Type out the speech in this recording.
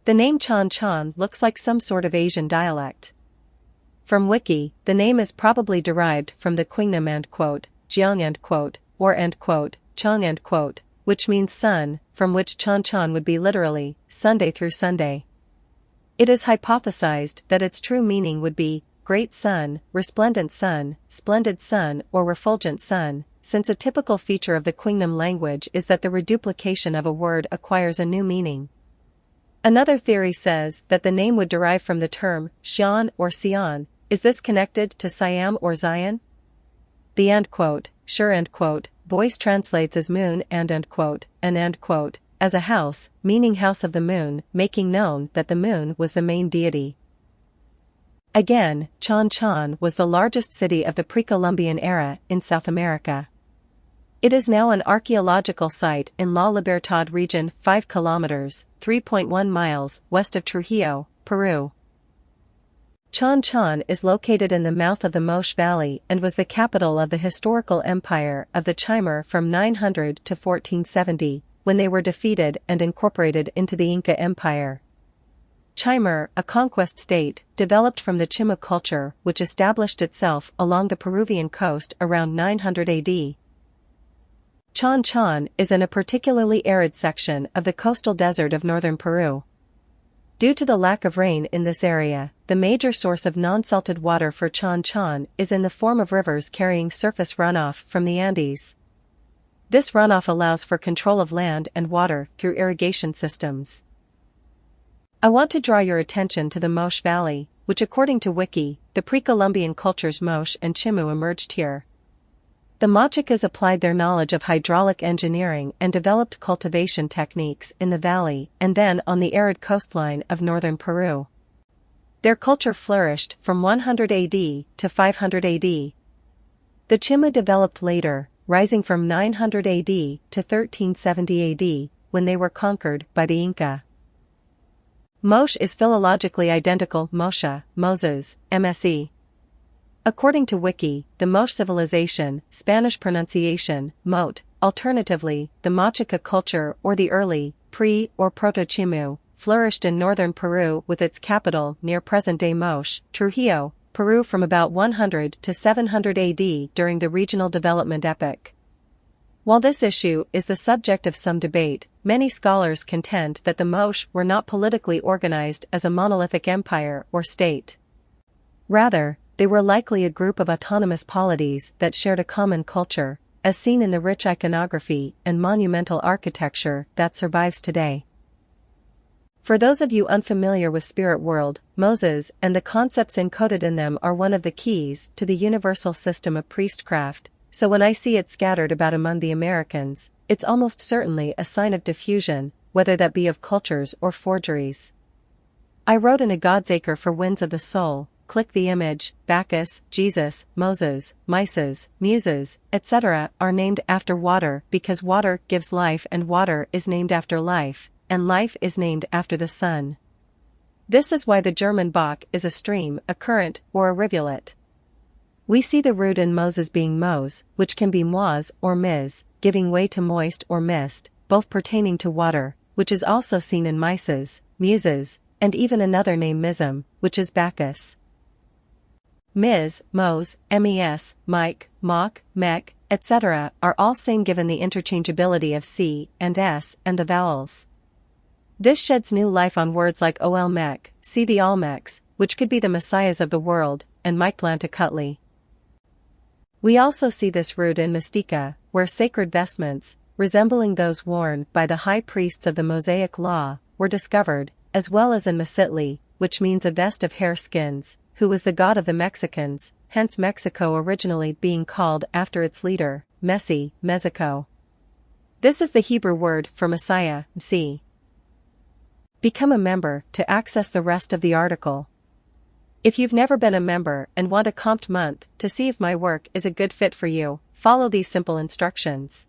The name Chan Chan looks like some sort of Asian dialect. From Wiki, the name is probably derived from the Qingnam Jiang or Chang which means sun, from which Chan Chan would be literally, Sunday through Sunday. It is hypothesized that its true meaning would be, great sun, resplendent sun, splendid sun or refulgent sun, since a typical feature of the Qingnam language is that the reduplication of a word acquires a new meaning. Another theory says that the name would derive from the term, Xian or Xian. Is this connected to Siam or Zion? The voice translates as moon and as a house, meaning house of the moon, making known that the moon was the main deity. Again, Chan Chan was the largest city of the pre-Columbian era in South America. It is now an archaeological site in La Libertad region, 5 kilometers, 3.1 miles west of Trujillo, Peru. Chan Chan is located in the mouth of the Moche Valley and was the capital of the historical empire of the Chimar from 900 to 1470, when they were defeated and incorporated into the Inca Empire. Chimar, a conquest state, developed from the Chimu culture which established itself along the Peruvian coast around 900 AD. Chan Chan is in a particularly arid section of the coastal desert of northern Peru. Due to the lack of rain in this area, the major source of non-salted water for Chan Chan is in the form of rivers carrying surface runoff from the Andes. This runoff allows for control of land and water through irrigation systems. I want to draw your attention to the Moche Valley, which according to Wiki, the pre-Columbian cultures Moche and Chimu emerged here. The Mochicas applied their knowledge of hydraulic engineering and developed cultivation techniques in the valley and then on the arid coastline of northern Peru. Their culture flourished from 100 AD to 500 AD. The Chimu developed later, rising from 900 AD to 1370 AD, when they were conquered by the Inca. Moche is philologically identical Moche, Moses, MSE. According to Wiki, the Moche civilization, Spanish pronunciation, Mote, alternatively, the Mochica culture or the early, pre- or proto-Chimu, flourished in northern Peru with its capital near present-day Moche, Trujillo, Peru from about 100 to 700 AD during the regional development epoch. While this issue is the subject of some debate, many scholars contend that the Moche were not politically organized as a monolithic empire or state. Rather, they were likely a group of autonomous polities that shared a common culture, as seen in the rich iconography and monumental architecture that survives today. For those of you unfamiliar with spirit world, Moses and the concepts encoded in them are one of the keys to the universal system of priestcraft, so when I see it scattered about among the Americans, it's almost certainly a sign of diffusion, whether that be of cultures or forgeries. I wrote in a Godsacre for Winds of the Soul. Click the image, Bacchus, Jesus, Moses, Mises, Muses, etc. are named after water because water gives life and water is named after life, and life is named after the sun. This is why the German Bach is a stream, a current, or a rivulet. We see the root in Moses being Mose, which can be moise or mis, giving way to moist or mist, both pertaining to water, which is also seen in Mises, Muses, and even another name Mism, which is Bacchus. Ms, Mose, mes, Mike, Mock, Mech, etc. are all same given the interchangeability of C and S and the vowels. This sheds new life on words like Olmec, see the Olmecs, which could be the messiahs of the world, and Mictlantecuhtli. We also see this root in Mystica, where sacred vestments, resembling those worn by the high priests of the Mosaic Law, were discovered, as well as in Mesitli, which means a vest of hare skins, who was the god of the Mexicans, hence Mexico originally being called after its leader, Messi, Mexico. This is the Hebrew word for Messiah, Msi. Become a member to access the rest of the article. If you've never been a member and want a comped month to see if my work is a good fit for you, follow these simple instructions.